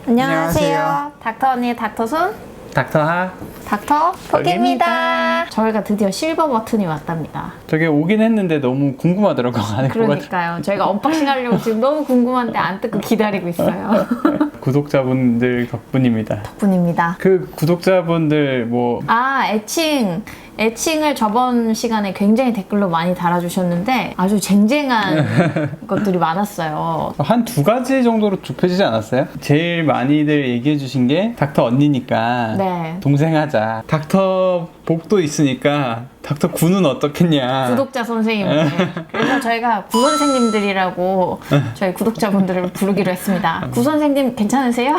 안녕하세요. 닥터 언니의 닥터손 닥터하 닥터 포기입니다. 저희가 드디어 실버 버튼이 왔답니다. 저게 오긴 했는데 너무 궁금하더라고요. 안에 그러니까요. 저희가 언박싱 하려고 지금 너무 궁금한데 안 뜯고 기다리고 있어요. 구독자분들 덕분입니다. 덕분입니다. 그 구독자분들 뭐 애칭을 저번 시간에 굉장히 댓글로 많이 달아주셨는데 아주 쟁쟁한 것들이 많았어요. 한 두 가지 정도로 좁혀지지 않았어요? 제일 많이들 얘기해 주신 게 닥터 언니니까 네. 동생 하자. 닥터 복도 있으니까 닥터 구는 어떻겠냐. 구독자 선생님들. 그래서 저희가 구선생님들이라고 저희 구독자분들을 부르기로 했습니다. 구선생님 괜찮으세요?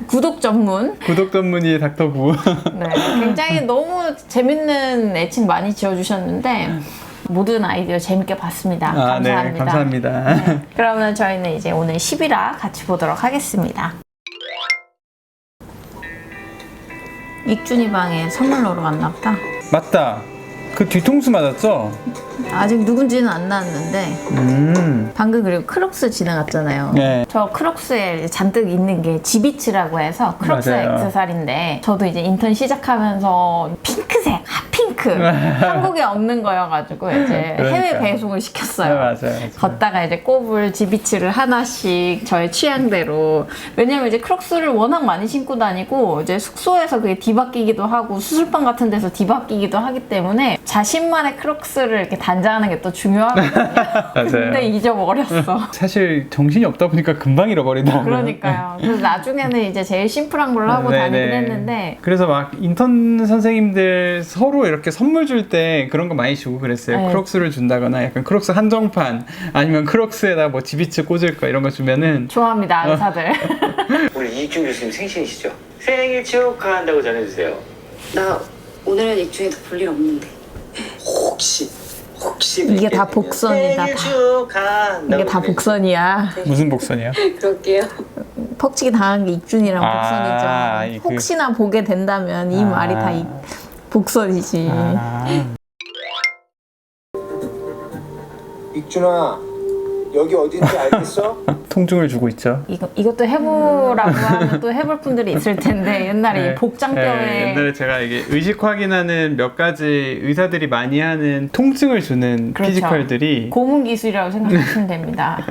구독 전문. 구독 전문의 닥터 구. 네, 굉장히 너무 재밌는 애칭 많이 지어주셨는데 모든 아이디어 재밌게 봤습니다. 감사합니다. 네, 감사합니다. 네, 그러면 저희는 이제 오늘 10이라 같이 보도록 하겠습니다. 익준이 방에 선물 넣으러 왔나 보다. 맞다. 그 뒤통수 맞았죠? 아직 누군지는 안 나왔는데 방금 그리고 크록스 지나갔잖아요. 네. 저 크록스에 잔뜩 있는 게 지비츠라고 해서 크록스 맞아요. 액세서리인데 저도 이제 인턴 시작하면서 핑크색 핫핑크 한국에 없는 거여가지고 이제 그러니까. 해외 배송을 시켰어요. 네, 맞아요. 걷다가 이제 꼽을 지비츠를 하나씩 저의 취향대로. 왜냐면 이제 크록스를 워낙 많이 신고 다니고 이제 숙소에서 그게 뒤바뀌기도 하고 수술방 같은 데서 뒤바뀌기도 하기 때문에 자신만의 크록스를 이렇게 단장하는 게 또 중요하거든요. 맞아요. 근데 잊어버렸어. 사실 정신이 없다 보니까 금방 잃어버리더라고요. 그러니까요. 그래서 나중에는 이제 제일 심플한 걸로 하고 네네. 다니긴 했는데 그래서 막 인턴 선생님들 서로 이렇게 선물 줄 때 그런 거 많이 주고 그랬어요. 네. 크록스를 준다거나 약간 크록스 한정판 아니면 크록스에다 뭐 지비츠 꽂을 거 이런 거 주면은 좋아합니다, 의사들. 오늘 이익준 교수님 생신이시죠? 생일 축하한다고 전해주세요. 나 오늘은 익중에도 볼일 없는데. 혹시 이게 다 복선이다, 생일 다. 축하한다고 이게 다 복선이야. 무슨 복선이요? 그럴게요. 퍽치기 당한 게 익준이랑 아, 복선이죠. 혹시나 보게 된다면 이 말이 다 복선이지. 익준아, 여기 어딘지 알겠어? 통증을 주고 있죠. 이것도 해보라고 하면 또 해볼 분들이 있을 텐데 옛날에 이 복장뼈에 네, 옛날에 제가 이게 의식 확인하는 몇 가지 의사들이 많이 하는 통증을 주는 그렇죠. 피지컬들이 고문 기술이라고 생각하시면 됩니다.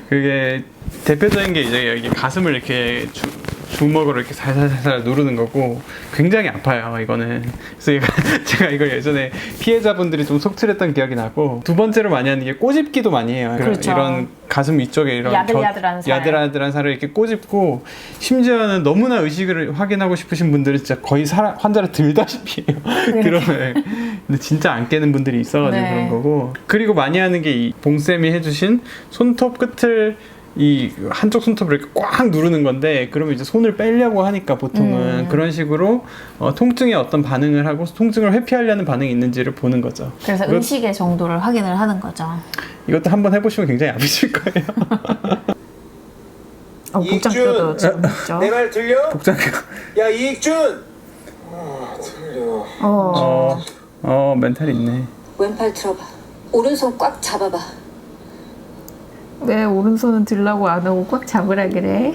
그게 대표적인 게 이제 여기 가슴을 이렇게 주먹으로 이렇게 살살살살 누르는 거고 굉장히 아파요 이거는. 그래서 제가 이걸 예전에 피해자분들이 좀 속출했던 기억이 나고, 두 번째로 많이 하는 게 꼬집기도 많이 해요. 그렇죠. 이런 가슴 위쪽에 이런 야들야들한 살. 야들야들한 살을 이렇게 꼬집고, 심지어는 너무나 의식을 확인하고 싶으신 분들은 진짜 거의 환자를 들다시피 해요. 그러면 근데 진짜 안 깨는 분들이 있어가지고 네. 그런 거고. 그리고 많이 하는 게 이 봉쌤이 해주신 손톱 끝을 이 한쪽 손톱을 이렇게 꽉 누르는 건데, 그러면 이제 손을 빼려고 하니까 보통은 그런 식으로 통증에 어떤 반응을 하고 통증을 회피하려는 반응이 있는지를 보는 거죠. 그래서 의식의 정도를 확인을 하는 거죠. 이것도 한번 해보시면 굉장히 아프실 거예요. 복장뼈도 지금 있죠. 내 말 들려? 복장가. 야, 이익준! 들려. 멘탈이 있네. 왼팔 들어봐. 오른손 꽉 잡아봐. 왜 오른손은 들라고 안 하고 꽉 잡으라 그래?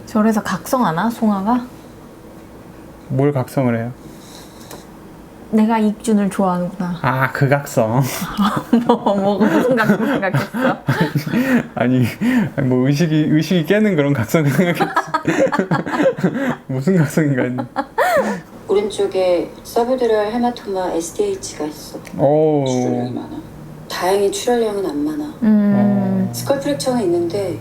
저래서 각성하나 송아가? 뭘 각성을 해요? 내가 익준을 좋아하는구나. 아, 그 각성. 무슨 각성 생각했어? 아니 뭐 의식이 깨는 그런 각성을 생각했지. 무슨 각성인가 했네. 오른쪽에 서브듀럴 헤마토마 SDH가 있어. 출혈량이 많아. 다행히 출혈량은 안 많아. 스컬 프랙처는 있는데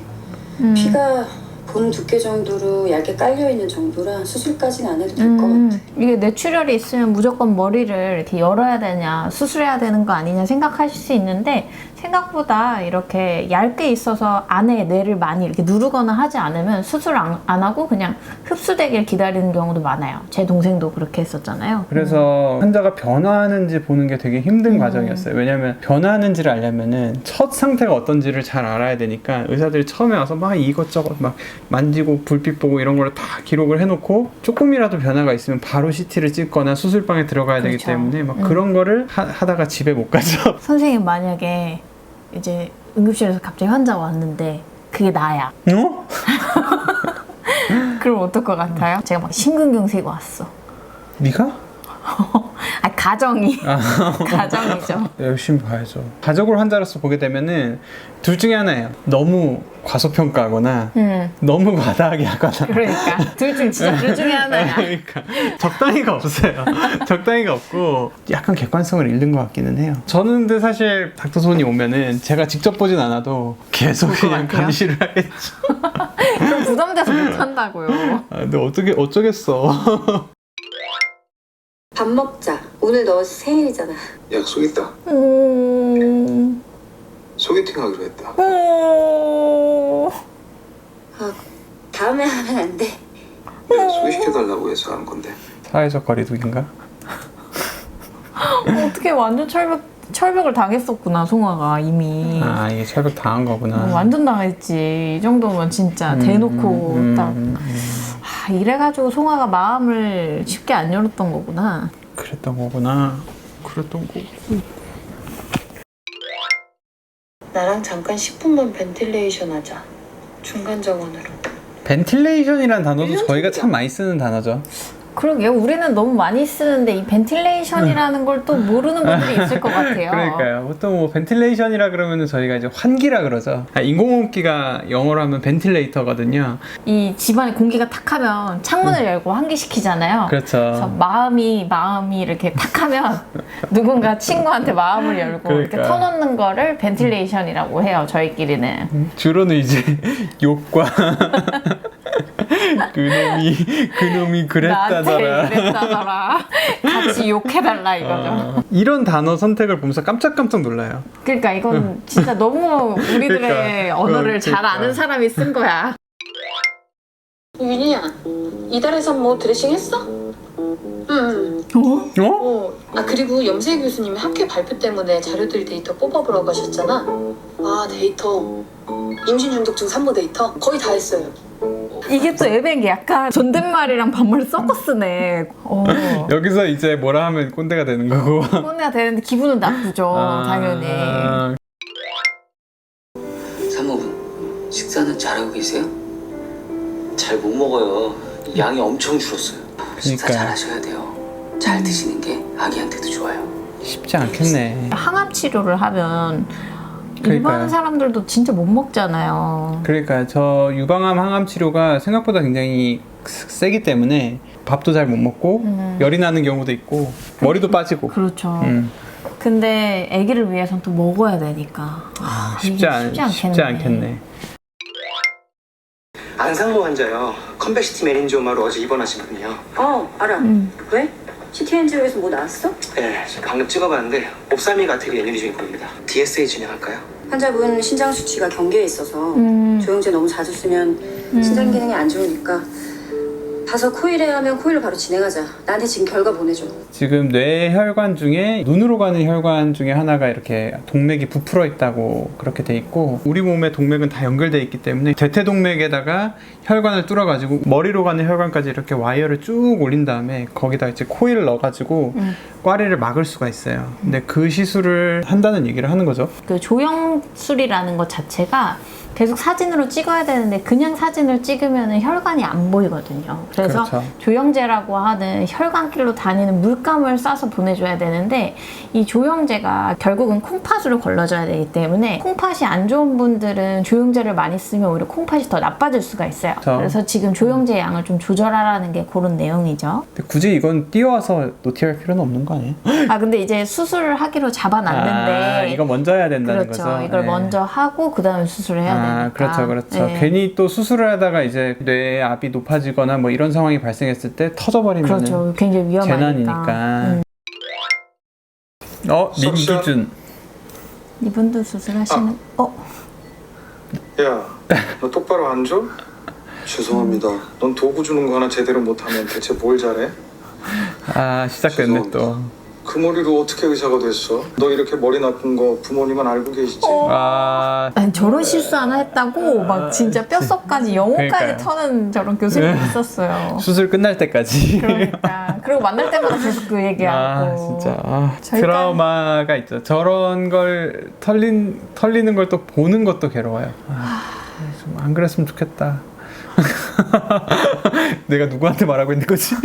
피가 본 두께 정도로 얇게 깔려있는 정도라 수술까지는 안 해도 될 것 같아. 이게 뇌출혈이 있으면 무조건 머리를 이렇게 열어야 되냐 수술해야 되는 거 아니냐 생각하실 수 있는데, 생각보다 이렇게 얇게 있어서 안에 뇌를 많이 이렇게 누르거나 하지 않으면 수술 안 하고 그냥 흡수되길 기다리는 경우도 많아요. 제 동생도 그렇게 했었잖아요. 그래서 환자가 변화하는지 보는 게 되게 힘든 과정이었어요. 왜냐면 변화하는지를 알려면은 첫 상태가 어떤지를 잘 알아야 되니까, 의사들이 처음에 와서 막 이것저것 막 만지고 불빛 보고 이런 걸 다 기록을 해놓고, 조금이라도 변화가 있으면 바로 CT를 찍거나 수술방에 들어가야 되기 그렇죠. 때문에 막 그런 거를 하다가 집에 못 가죠. 선생님 만약에 이제 응급실에서 갑자기 환자가 왔는데 그게 나야. 어? 그럼 어떨 것 같아요? 제가 막 심근경색이 왔어. 네가? 아, 가정이. 가정이죠. 열심히 봐야죠. 가족을 환자로서 보게 되면은 둘 중에 하나예요. 너무 과소평가하거나 너무 과다하게 하거나. 그러니까 진짜 둘 중에 하나야. 그러니까 적당히가 없어요. 적당히가 없고 약간 객관성을 잃는 것 같기는 해요. 저는 근데 사실 닥터손이 오면은 제가 직접 보진 않아도 계속 그냥 같아요? 감시를 하겠죠. 그럼 부담돼서 못 한다고요. 아, 근데 어쩌겠어. 밥 먹자. 오늘 너 생일이잖아. 약속 있다. 소개팅 하기로 했다. 아, 다음에 하면 안 돼? 내가 소개시켜달라고 해서 한 건데. 사회적 거리두기인가? 어떻게 완전 철벽을 당했었구나, 송아가 이미. 아, 이게 철벽 당한 거구나. 완전 당했지. 이 정도면 진짜 대놓고 딱. 아, 이래가지고 송아가 마음을 쉽게 안 열었던 거구나. 그랬던 거구나. 나랑 잠깐 10분만 벤틸레이션 하자. 중간 정원으로. 벤틸레이션이라는 단어도 저희가 참 많이 쓰는 단어죠. 그러게요. 우리는 너무 많이 쓰는데 이 벤틸레이션이라는 걸 또 모르는 분들이 있을 것 같아요. 그러니까요. 보통 뭐 벤틸레이션이라 그러면은 저희가 이제 환기라 그러죠. 인공호흡기가 영어로 하면 벤틸레이터거든요. 이 집안에 공기가 탁하면 창문을 열고 환기시키잖아요. 그래서 그렇죠. 마음이 이렇게 탁하면 누군가 친구한테 마음을 열고 이렇게 그러니까. 터놓는 거를 벤틸레이션이라고 해요. 저희끼리는. 주로는 이제 욕과 그놈이 그랬다더라. 나한테 그랬다더라. 같이 욕해달라 이거죠. 이런 단어 선택을 보면서 깜짝깜짝 놀라요. 그러니까 이건 진짜 너무 우리들의 그러니까. 언어를 잘 그러니까. 아는 사람이 쓴 거야. 윤희야, 이달에선 뭐 드레싱 했어? 응. 어? 아, 그리고 염세 교수님이 학회 발표 때문에 자료들 데이터 뽑아보라고 하셨잖아. 아, 데이터. 임신 중독증 산모 데이터 거의 다 했어요. 이게 또 애매한 게 약간 존댓말이랑 반말을 섞어 쓰네. 여기서 이제 뭐라 하면 꼰대가 되는 거고. 꼰대가 되는데 기분은 나쁘죠. 당연히. 사모분, 식사는 잘하고 계세요? 잘 못 먹어요. 양이 엄청 줄었어요. 식사 그러니까요. 잘 하셔야 돼요. 잘 드시는 게 아기한테도 좋아요. 쉽지 않겠네. 항암 치료를 하면 그러니까요. 일반 사람들도 진짜 못 먹잖아요. 그러니까 저 유방암 항암 치료가 생각보다 굉장히 세기 때문에 밥도 잘 못 먹고 열이 나는 경우도 있고 머리도 빠지고. 그렇죠. 근데 아기를 위해서는 또 먹어야 되니까. 쉽지 않겠네. 안상모 환자요. 컴백시티 메닌지오마로 어제 입원하신 분이요. 알아. 왜? CTNG에서 뭐 나왔어? 네, 지금 방금 찍어봤는데 옵살믹 아테리 애뉴리 중인 보입니다. DSA 진행할까요? 환자분 신장 수치가 경계에 있어서 조영제 너무 자주 쓰면 신장 기능이 안 좋으니까 가서 코일해야 하면 코일로 바로 진행하자. 나한테 지금 결과 보내줘. 지금 뇌 혈관 중에 눈으로 가는 혈관 중에 하나가 이렇게 동맥이 부풀어 있다고 그렇게 돼 있고 우리 몸의 동맥은 다 연결돼 있기 때문에 대퇴동맥에다가 혈관을 뚫어가지고 머리로 가는 혈관까지 이렇게 와이어를 쭉 올린 다음에 거기다 이제 코일을 넣어가지고 꽈리를 막을 수가 있어요. 근데 그 시술을 한다는 얘기를 하는 거죠. 그 조영술이라는 것 자체가 계속 사진으로 찍어야 되는데 그냥 사진을 찍으면 혈관이 안 보이거든요. 그래서 그렇죠. 조영제라고 하는 혈관길로 다니는 물감을 싸서 보내줘야 되는데 이 조영제가 결국은 콩팥으로 걸러져야 되기 때문에 콩팥이 안 좋은 분들은 조영제를 많이 쓰면 오히려 콩팥이 더 나빠질 수가 있어요. 그렇죠. 그래서 지금 조영제 양을 좀 조절하라는 게 그런 내용이죠. 근데 굳이 이건 띄워서 노티할 필요는 없는 거 아니에요? 근데 이제 수술을 하기로 잡아놨는데 이거 먼저 해야 된다는 그렇죠. 거죠. 이걸 네. 먼저 하고 그 다음에 수술을 해야 되니까. 그렇죠. 네. 괜히 또 수술을 하다가 이제 뇌의 압이 높아지거나 뭐 이런 상황이 발생했을 때 터져버리면 그렇죠. 굉장히 위험하니까. 재난이니까. 민기준. 이분도 수술하시는. 야, 너 똑바로 앉아? 죄송합니다. 넌 도구 주는 거 하나 제대로 못하면 대체 뭘 잘해? 시작됐네 죄송합니다. 또. 그 머리로 어떻게 의사가 됐어? 너 이렇게 머리 나쁜 거 부모님은 알고 계시지? 아니 저런 실수 하나 했다고 막 진짜 뼛속까지 영혼까지 그러니까요. 터는 저런 교수님 있었어요. 수술 끝날 때까지. 그러니까 그리고 만날 때마다 계속 그 얘기하고. 진짜 절대- 트라우마가 있죠. 저런 걸 털리는 걸 또 보는 것도 괴로워요. 좀 안 그랬으면 좋겠다. 내가 누구한테 말하고 있는 거지?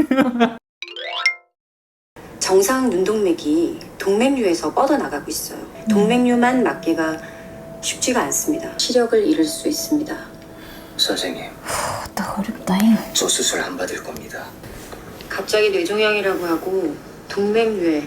정상 눈동맥이 동맥류에서 뻗어나가고 있어요. 동맥류만 막기가 쉽지가 않습니다. 시력을 잃을 수 있습니다. 선생님, 또 어렵다잉. 저 수술 안 받을 겁니다. 갑자기 뇌종양이라고 하고 동맥류에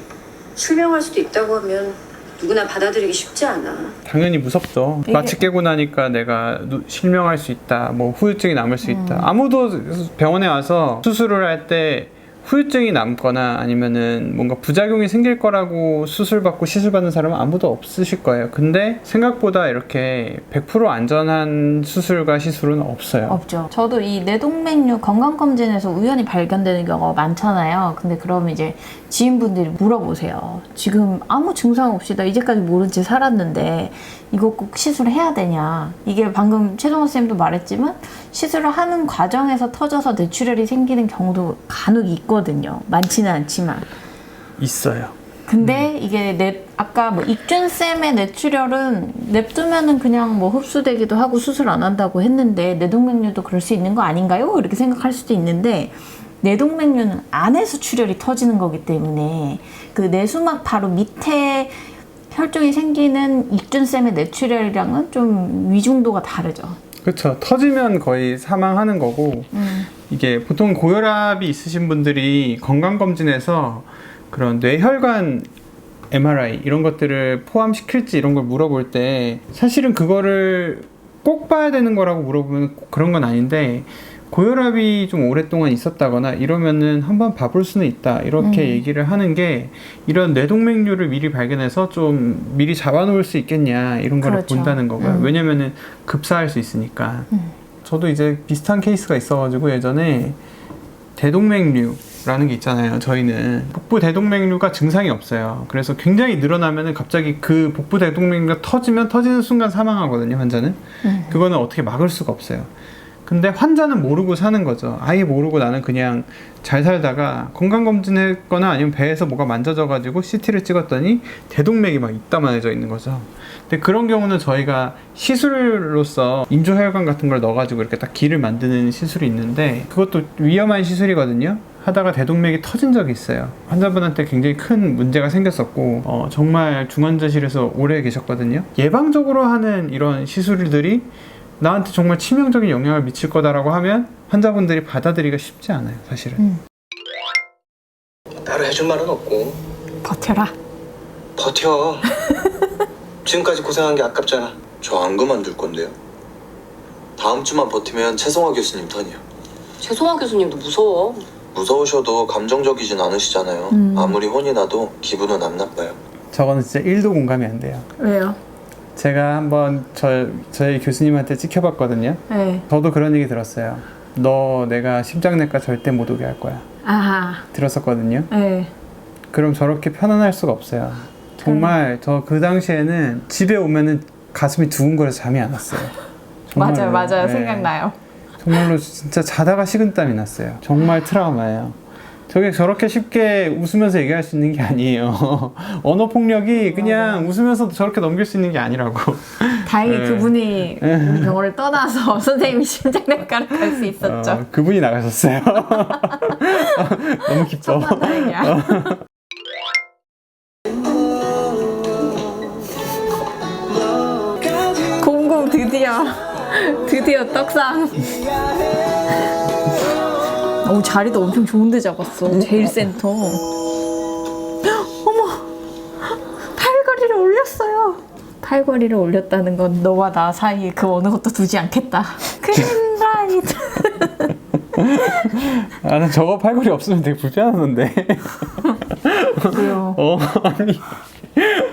실명할 수도 있다고 하면 누구나 받아들이기 쉽지 않아. 당연히 무섭죠. 이게- 마취 깨고 나니까 내가 실명할 수 있다, 뭐 후유증이 남을 수 있다. 아무도 병원에 와서 수술을 할 때 후유증이 남거나 아니면은 뭔가 부작용이 생길 거라고 수술받고 시술받는 사람은 아무도 없으실 거예요. 근데 생각보다 이렇게 100% 안전한 수술과 시술은 없어요. 없죠. 저도 이 뇌동맥류 건강검진에서 우연히 발견되는 경우가 많잖아요. 근데 그럼 이제 지인분들이 물어보세요. 지금 아무 증상 없이 나 이제까지 모른 채 살았는데 이거 꼭 시술해야 되냐. 이게 방금 최종원 선생님도 말했지만 시술을 하는 과정에서 터져서 뇌출혈이 생기는 경우도 간혹 있거든요. 많지는 않지만. 있어요. 근데 이게 아까 뭐 익준쌤의 뇌출혈은 냅두면은 그냥 뭐 흡수되기도 하고 수술 안 한다고 했는데 뇌동맥류도 그럴 수 있는 거 아닌가요? 이렇게 생각할 수도 있는데 뇌동맥류는 안에서 출혈이 터지는 거기 때문에 그 뇌수막 바로 밑에 혈종이 생기는 익준쌤의 뇌출혈이랑은 좀 위중도가 다르죠. 그렇죠. 터지면 거의 사망하는 거고 이게 보통 고혈압이 있으신 분들이 건강검진에서 그런 뇌혈관 MRI 이런 것들을 포함시킬지 이런 걸 물어볼 때 사실은 그거를 꼭 봐야 되는 거라고 물어보면 그런 건 아닌데 고혈압이 좀 오랫동안 있었다거나 이러면은 한번 봐볼 수는 있다 이렇게 얘기를 하는 게 이런 뇌동맥류를 미리 발견해서 좀 미리 잡아놓을 수 있겠냐 이런 거를 그렇죠. 본다는 거고요. 왜냐면은 급사할 수 있으니까. 저도 이제 비슷한 케이스가 있어가지고 예전에 대동맥류라는 게 있잖아요. 저희는 복부 대동맥류가 증상이 없어요. 그래서 굉장히 늘어나면은 갑자기 그 복부 대동맥류가 터지는 순간 사망하거든요. 환자는. 그거는 어떻게 막을 수가 없어요. 근데 환자는 모르고 사는 거죠. 아예 모르고 나는 그냥 잘 살다가 건강검진했거나 아니면 배에서 뭐가 만져져가지고 CT를 찍었더니 대동맥이 막 이따만해져 있는 거죠. 근데 그런 경우는 저희가 시술로서 인조혈관 같은 걸 넣어가지고 이렇게 딱 기를 만드는 시술이 있는데 그것도 위험한 시술이거든요. 하다가 대동맥이 터진 적이 있어요. 환자분한테 굉장히 큰 문제가 생겼었고 정말 중환자실에서 오래 계셨거든요. 예방적으로 하는 이런 시술들이 나한테 정말 치명적인 영향을 미칠 거다라고 하면 환자분들이 받아들이기가 쉽지 않아요, 사실은. 따로 해줄 말은 없고 버텨라. 버텨. 지금까지 고생한 게 아깝잖아. 저 안 그만둘 건데요. 다음 주만 버티면 최성화 교수님 턴이요. 최송화 교수님도 무서워. 무서우셔도 감정적이진 않으시잖아요. 아무리 혼이 나도 기분은 안 나빠요. 저거는 진짜 1도 공감이 안 돼요. 왜요? 제가 한번 저희 교수님한테 찍혀봤거든요. 네. 저도 그런 얘기 들었어요. 너 내가 심장내과 절대 못 오게 할 거야. 아하. 들었었거든요. 네. 그럼 저렇게 편안할 수가 없어요. 정말 저 그 당시에는 집에 오면은 가슴이 두근거려서 잠이 안 왔어요. 정말로. 맞아요. 네. 생각나요. 정말로 진짜 자다가 식은땀이 났어요. 정말 트라우마예요. 저게 저렇게 쉽게 웃으면서 얘기할 수 있는 게 아니에요. 언어 폭력이 그냥 웃으면서 저렇게 넘길 수 있는 게 아니라고. 다행히 네. 그분이 우리 병원을 떠나서 선생님이 심장내과를 갈 수 있었죠. 그분이 나가셨어요. 너무 기뻐. 다행이야. 공공 드디어 떡상. 오, 자리도 엄청 좋은데 잡았어. 제일 센터. 어머, 팔걸이를 올렸어요. 팔걸이를 올렸다는 건 너와 나 사이에 그 어느 것도 두지 않겠다. 그린라이트. 난 저거 팔걸이 없으면 되게 불편하던데. 왜요?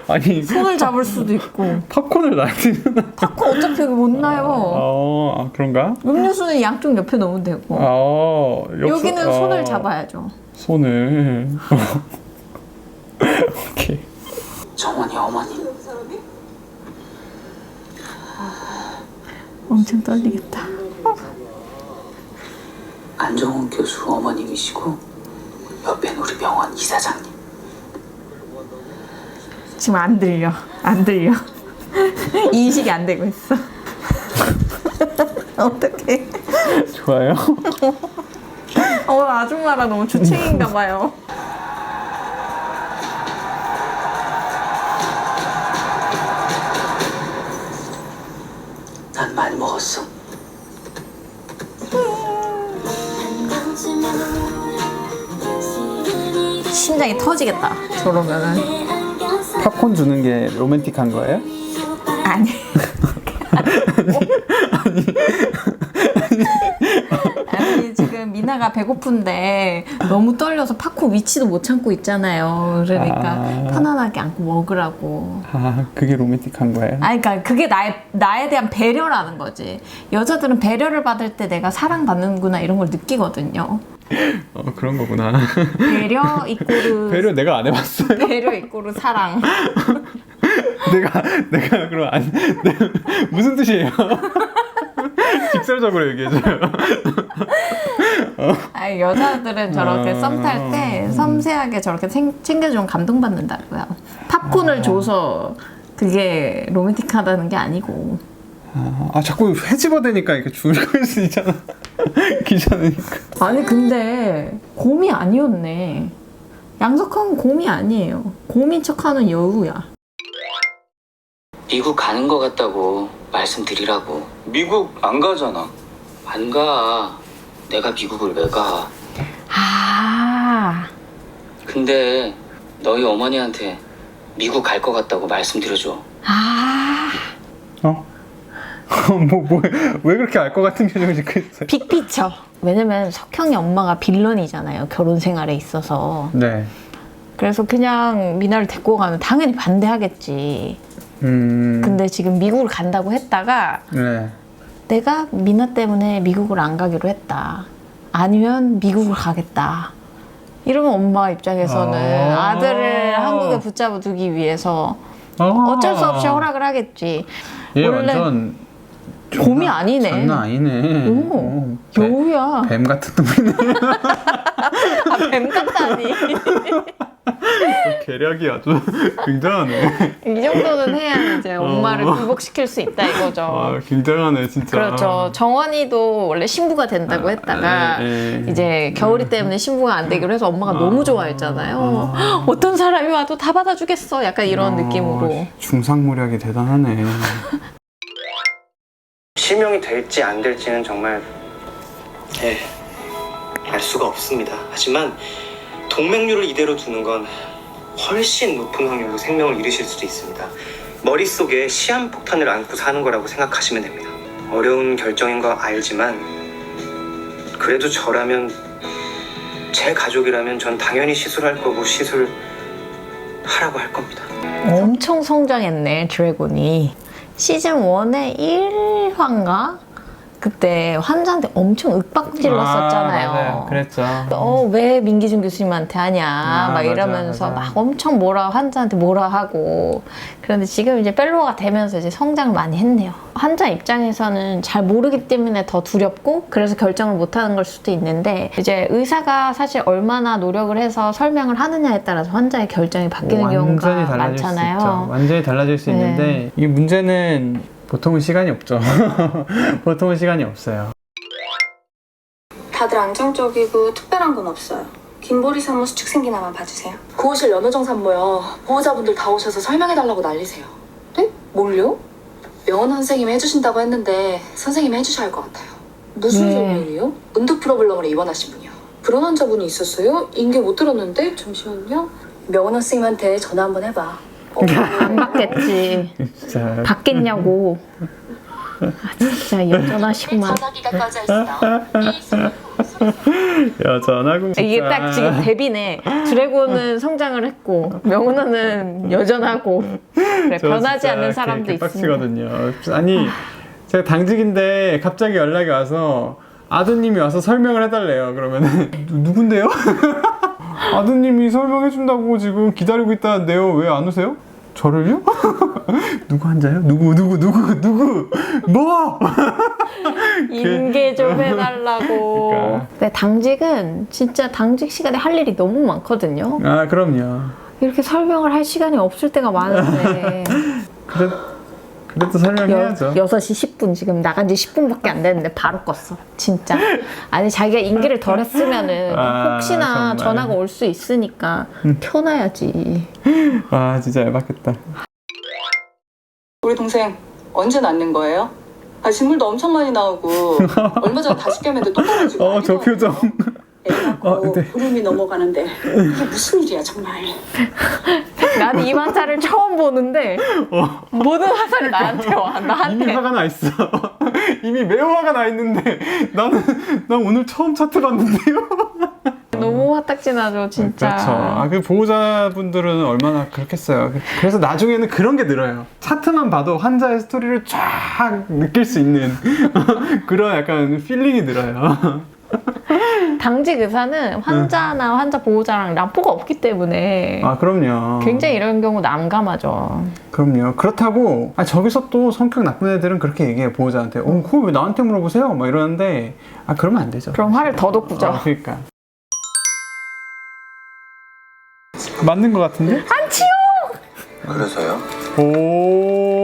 아니 손을 잡을 수도 있고. 팝콘을 놔두는. 팝콘 어차피 여기 못 놔요. 그런가? 음료수는 양쪽 옆에 넣으면 되고. 여기는 손을 잡아야죠. 손을. 오케이. 정원이 어머니. 엄청 떨리겠다. 안정훈 교수 어머님이시고 옆엔 우리 병원 이사장님. 지금 안 들려. 인식이 안 되고 있어. 어떡해. 좋아요. 아줌마랑 너무 주책인가 봐요. 난 많이 먹었어. 심장이 터지겠다. 저러면은. 팝콘 주는 게 로맨틱한 거예요? 아니. 아니 지금 미나가 배고픈데 너무 떨려서 팝콘 위치도 못 참고 있잖아요. 그러니까 편안하게 안고 먹으라고. 아, 그게 로맨틱한 거예요? 아니 그러니까 그게 나에 대한 배려라는 거지. 여자들은 배려를 받을 때 내가 사랑받는구나 이런 걸 느끼거든요. 그런 거구나. 배려 이꼬르 배려 내가 안 해봤어요. 배려 이꼬르 사랑. 내가 그럼 내가 무슨 뜻이에요? 직설적으로 얘기해줘요. 아니 여자들은 저렇게 썸 탈 때 섬세하게 저렇게 챙겨주면 감동받는다고요. 팝콘을 줘서 그게 로맨틱하다는 게 아니고. 자꾸 헤집어대니까 이렇게 줄일 수 있잖아. 귀찮으니까. 아니 근데 곰이 아니었네. 양석환은 곰이 아니에요. 곰인 척하는 여우야. 미국 가는 거 같다고 말씀드리라고. 미국 안 가잖아. 안 가. 내가 미국을 왜 가. 아 근데 너희 어머니한테 미국 갈 거 같다고 말씀드려줘. 왜 그렇게 알 것 같은 표정을 짓고 있어요? 빅피처. 왜냐면 석형이 엄마가 빌런이잖아요. 결혼 생활에 있어서. 네. 그래서 그냥 미나를 데리고 가면 당연히 반대하겠지. 근데 지금 미국을 간다고 했다가 네. 내가 미나 때문에 미국을 안 가기로 했다. 아니면 미국을 가겠다. 이러면 엄마 입장에서는 아들을 한국에 붙잡아 두기 위해서 어쩔 수 없이 허락을 하겠지. 얘 원래 완전 곰이 아니네. 장난 아니네. 오, 여우야. 뱀 같은 놈이네. 뱀 같다니. 계략이 아주 굉장하네. 이 정도는 해야 이제 엄마를 굴복시킬 수 있다 이거죠. 굉장하네 진짜. 그렇죠. 정원이도 원래 신부가 된다고 했다가 이제 겨울이 때문에 신부가 안 되기로 해서 엄마가 너무 좋아했잖아요. 어떤 사람이 와도 다 받아주겠어. 약간 이런 느낌으로. 중상모략이 대단하네. 실명이 될지 안 될지는 정말 알 수가 없습니다. 하지만 동맥류를 이대로 두는 건 훨씬 높은 확률로 생명을 잃으실 수도 있습니다. 머릿속에 시한폭탄을 안고 사는 거라고 생각하시면 됩니다. 어려운 결정인 거 알지만 그래도 저라면, 제 가족이라면 전 당연히 시술할 거고 시술하라고 할 겁니다. 엄청 성장했네 드래곤이. 시즌 1의 1화인가? 그때 환자한테 엄청 윽박질렀었잖아요. 맞아요. 그랬죠. 왜 민기준 교수님한테 하냐 막 이러면서 맞아. 막 엄청 환자한테 뭐라 하고. 그런데 지금 이제 펠로우가 되면서 이제 성장을 많이 했네요. 환자 입장에서는 잘 모르기 때문에 더 두렵고 그래서 결정을 못 하는 걸 수도 있는데, 이제 의사가 사실 얼마나 노력을 해서 설명을 하느냐에 따라서 환자의 결정이 바뀌는 경우가 많잖아요. 완전히 달라질 수 있는데 이 문제는 보통은 시간이 없죠. 보통은 시간이 없어요. 다들 안정적이고 특별한 건 없어요. 김보리 사무 수축 생기나만 봐주세요. 고호실 연호정 산모요. 보호자분들 다 오셔서 설명해달라고 난리세요. 네? 뭘요? 명원 선생님이 해주신다고 했는데 선생님이 해주셔야 할 것 같아요. 무슨 네. 설명이에요? 은두 프로블럼으로 입원하신 분이요. 그런 환자분이 있었어요? 인계 못 들었는데? 잠시만요. 명원 선생님한테 전화 한번 해봐. 안 받겠지. 진짜. 받겠냐고. 진짜 여전하시구만. 전화기가 꺼져 있어. 여전하고 진짜. 이게 딱 지금 대비네. 드래곤은 성장을 했고 명은호는 여전하고. 그래, 변하지 않는 사람도 있습니다. 빡치거든요. 아니 제가 당직인데 갑자기 연락이 와서 아드님이 와서 설명을 해달래요. 그러면은 누군데요? 아드님이 설명해준다고 지금 기다리고 있다는데요. 왜 안 오세요? 저를요? 누구 환자요? 누구? 뭐? 인계 좀 해달라고. 그러니까. 근데 당직은 진짜 당직 시간에 할 일이 너무 많거든요. 아 그럼요. 이렇게 설명을 할 시간이 없을 때가 많은데. 그래도 설명해야죠. 6시 10분 지금 나간 지 10분밖에 안 됐는데 바로 껐어. 진짜. 아니 자기가 인계를 덜 했으면은 혹시나 정말. 전화가 올 수 있으니까 켜놔야지. 와 진짜 얄밉겠다. 우리 동생 언제 낳는 거예요? 아 질문도 엄청 많이 나오고 얼마 전에 다시 깨면도 또 떨어지고 저 표정. 애 낳고 네. 구름이 넘어가는데 이게 무슨 일이야 정말. 나는 이 환자를 처음 보는데 모든 화살이 나한테 와. 이미 나한테. 화가 나 있어. 이미 매우 화가 나 있는데 난 오늘 처음 차트 봤는데요. 너무 화딱지나죠 진짜. 그렇죠. 그 보호자분들은 얼마나 그렇겠어요. 그래서 나중에는 그런 게 늘어요. 차트만 봐도 환자의 스토리를 쫙 느낄 수 있는 그런 약간 필링이 늘어요. 당직 의사는 환자나 환자 보호자랑 람포가 없기 때문에 아 그럼요. 굉장히 이런 경우 난감하죠. 그럼요. 그렇다고 저기서 또 성격 나쁜 애들은 그렇게 얘기해 보호자한테. 그거 왜 나한테 물어보세요? 막 이러는데 그러면 안 되죠. 그럼 화를 더 돋구죠. 그러니까. 맞는 것 같은데? 안 치워! 그래서요? 오.